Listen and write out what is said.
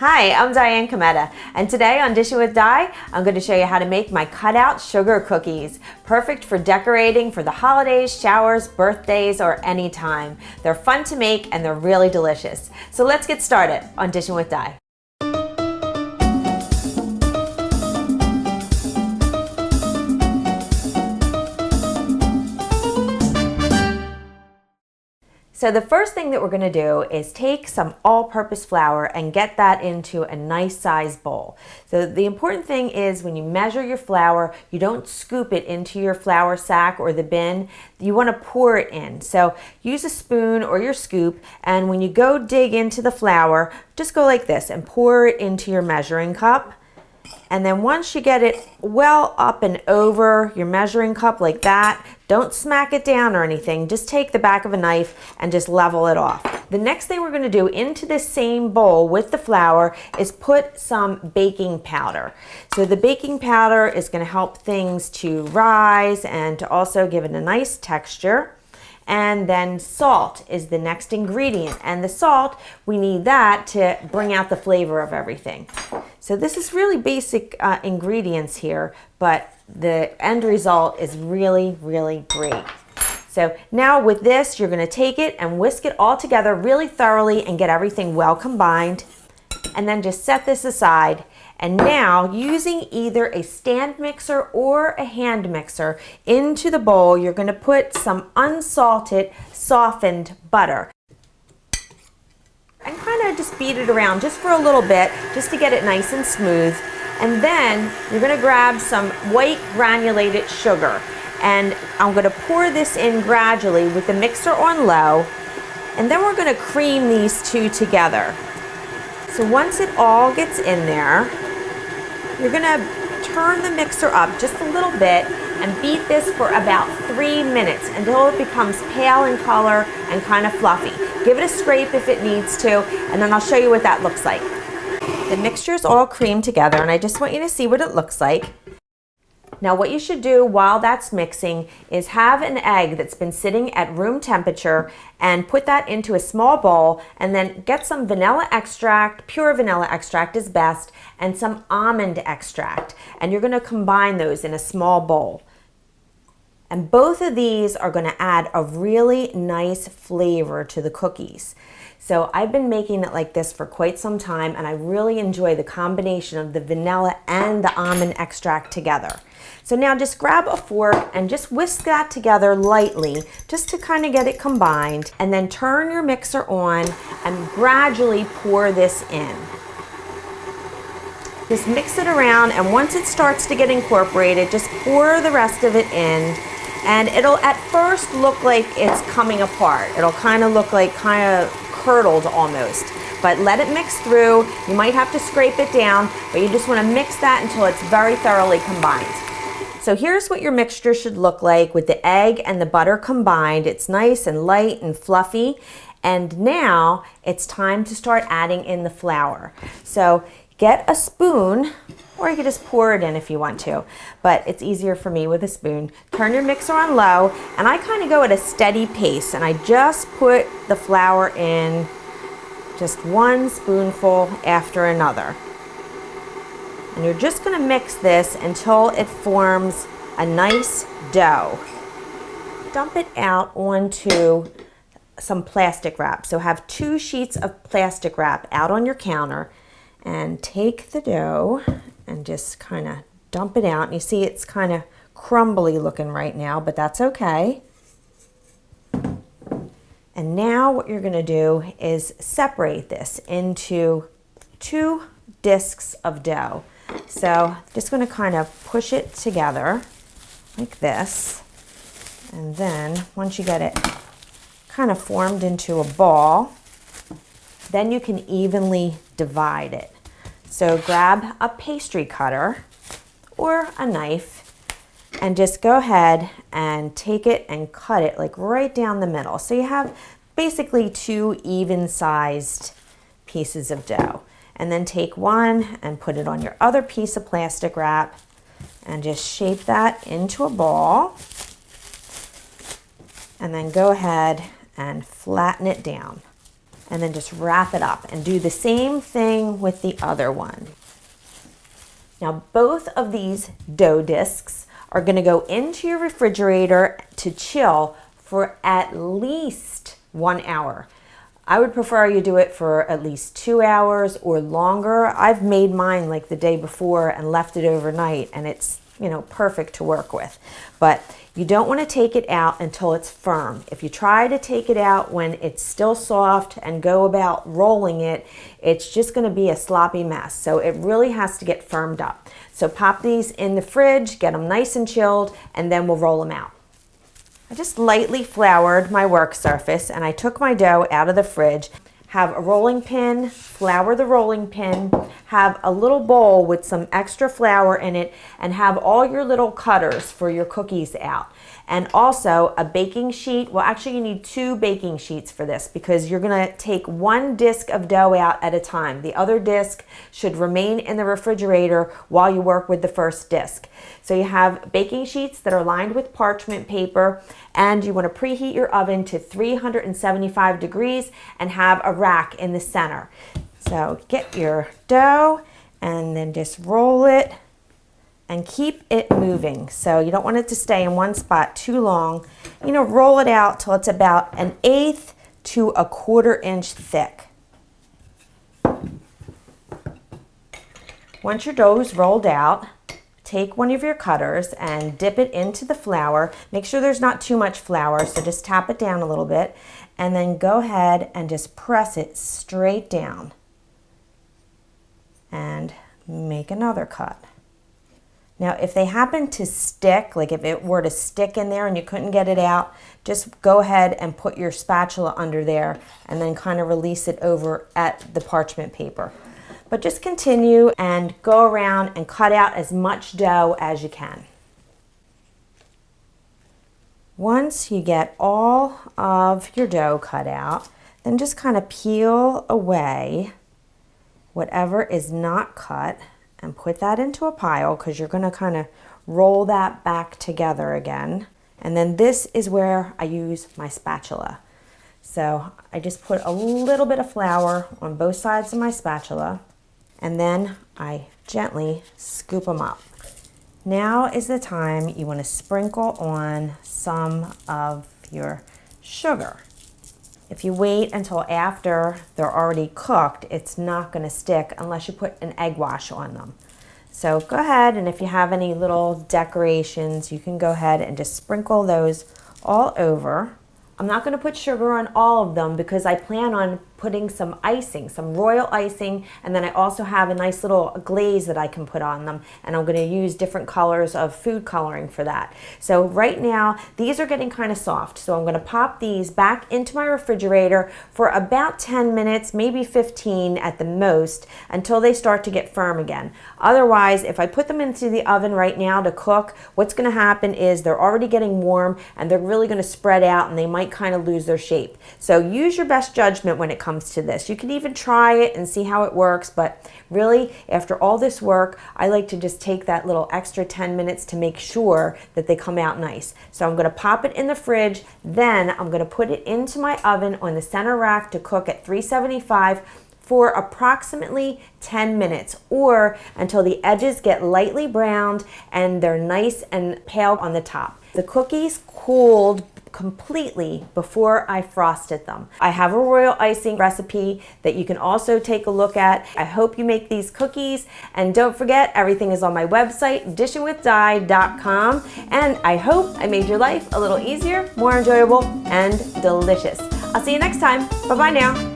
Hi, I'm Diane Kometa, and today on Dishin with Di, I'm going to show you how to make my cutout sugar cookies. Perfect for decorating for the holidays, showers, birthdays, or any time. They're fun to make and they're really delicious. So let's get started on Dishin with Di. So the first thing that we're going to do is take some all-purpose flour and get that into a nice sized bowl. So the important thing is when you measure your flour, you don't scoop it into your flour sack or the bin. You want to pour it in. So use a spoon or your scoop, and when you go dig into the flour, just go like this and pour it into your measuring cup. And then once you get it well up and over your measuring cup like that, don't smack it down or anything. Just take the back of a knife and just level it off. The next thing we're going to do into this same bowl with the flour is put some baking powder. So the baking powder is going to help things to rise and to also give it a nice texture. And then salt is the next ingredient. And the salt, we need that to bring out the flavor of everything. So this is really basic ingredients here, but the end result is really, really great. So now with this, you're going to take it and whisk it all together really thoroughly and get everything well combined. And then just set this aside. And now, using either a stand mixer or a hand mixer into the bowl, you're going to put some unsalted, softened butter. And kind of just beat it around just for a little bit, just to get it nice and smooth. And then you're going to grab some white granulated sugar. And I'm going to pour this in gradually with the mixer on low. And then we're going to cream these two together. So once it all gets in there, you're going to turn the mixer up just a little bit and beat this for about 3 minutes until it becomes pale in color and kind of fluffy. Give it a scrape if it needs to, and then I'll show you what that looks like. The mixture's all creamed together, and I just want you to see what it looks like. Now what you should do while that's mixing is have an egg that's been sitting at room temperature and put that into a small bowl, and then get some vanilla extract, pure vanilla extract is best, and some almond extract. And you're going to combine those in a small bowl. And both of these are going to add a really nice flavor to the cookies. So I've been making it like this for quite some time, and I really enjoy the combination of the vanilla and the almond extract together. So now just grab a fork and just whisk that together lightly, just to kind of get it combined, and then turn your mixer on and gradually pour this in. Just mix it around, and once it starts to get incorporated, just pour the rest of it in. And it'll at first look like it's coming apart. It'll kind of look like kind of curdled almost. But let it mix through. You might have to scrape it down, but you just want to mix that until it's very thoroughly combined. So here's what your mixture should look like with the egg and the butter combined. It's nice and light and fluffy. And now it's time to start adding in the flour. So get a spoon, or you could just pour it in if you want to, but it's easier for me with a spoon. Turn your mixer on low, and I kind of go at a steady pace, and I just put the flour in just one spoonful after another. And you're just going to mix this until it forms a nice dough. Dump it out onto some plastic wrap. So have 2 sheets of plastic wrap out on your counter, and take the dough and just kind of dump it out. And you see it's kind of crumbly looking right now, but that's okay. And now what you're going to do is separate this into 2 discs of dough. So just going to kind of push it together like this. And then once you get it kind of formed into a ball, then you can evenly divide it. So grab a pastry cutter or a knife and just go ahead and take it and cut it like right down the middle. So you have basically 2 even-sized pieces of dough. And then take one and put it on your other piece of plastic wrap and just shape that into a ball. And then go ahead and flatten it down. and then just wrap it up and do the same thing with the other one. Now both of these dough discs are going to go into your refrigerator to chill for at least 1 hour. I would prefer you do it for at least 2 hours or longer. I've made mine like the day before and left it overnight, and it's, you know, perfect to work with. But you don't want to take it out until it's firm. If you try to take it out when it's still soft and go about rolling it, it's just going to be a sloppy mess. So it really has to get firmed up. So pop these in the fridge, get them nice and chilled, and then we'll roll them out. I just lightly floured my work surface, and I took my dough out of the fridge. Have a rolling pin, flour the rolling pin, have a little bowl with some extra flour in it, and have all your little cutters for your cookies out. And also a baking sheet. Well, actually you need 2 baking sheets for this because you're gonna take 1 disc of dough out at a time. The other disc should remain in the refrigerator while you work with the first disc. So you have baking sheets that are lined with parchment paper, and you wanna preheat your oven to 375 degrees and have a rack in the center. So get your dough and then just roll it and keep it moving. So you don't want it to stay in one spot too long. You know, roll it out till it's about 1/8 to 1/4 inch thick. Once your dough is rolled out, take one of your cutters and dip it into the flour. Make sure there's not too much flour, so just tap it down a little bit, and then go ahead and just press it straight down. And make another cut. Now, if they happen to stick, like if it were to stick in there and you couldn't get it out, just go ahead and put your spatula under there and then kind of release it over at the parchment paper. But just continue and go around and cut out as much dough as you can. Once you get all of your dough cut out, then just kind of peel away whatever is not cut and put that into a pile because you're going to kind of roll that back together again. And then this is where I use my spatula. So I just put a little bit of flour on both sides of my spatula, and then I gently scoop them up. Now is the time you want to sprinkle on some of your sugar. If you wait until after they're already cooked, it's not going to stick unless you put an egg wash on them. So go ahead, and if you have any little decorations, you can go ahead and just sprinkle those all over. I'm not going to put sugar on all of them because I plan on putting some icing, some royal icing, and then I also have a nice little glaze that I can put on them, and I'm going to use different colors of food coloring for that. So right now these are getting kind of soft, so I'm going to pop these back into my refrigerator for about 10 minutes, maybe 15 at the most, until they start to get firm again. Otherwise, if I put them into the oven right now to cook, what's going to happen is they're already getting warm and they're really going to spread out and they might kind of lose their shape. So use your best judgment when it comes to this. You can even try it and see how it works, but really after all this work, I like to just take that little extra 10 minutes to make sure that they come out nice. So I'm going to pop it in the fridge, then I'm going to put it into my oven on the center rack to cook at 375 for approximately 10 minutes, or until the edges get lightly browned and they're nice and pale on the top. The cookies cooled completely before I frosted them. I have a royal icing recipe that you can also take a look at. I hope you make these cookies, and don't forget, everything is on my website, dishinwithdi.com, and I hope I made your life a little easier, more enjoyable, and delicious. I'll see you next time. Bye-bye now.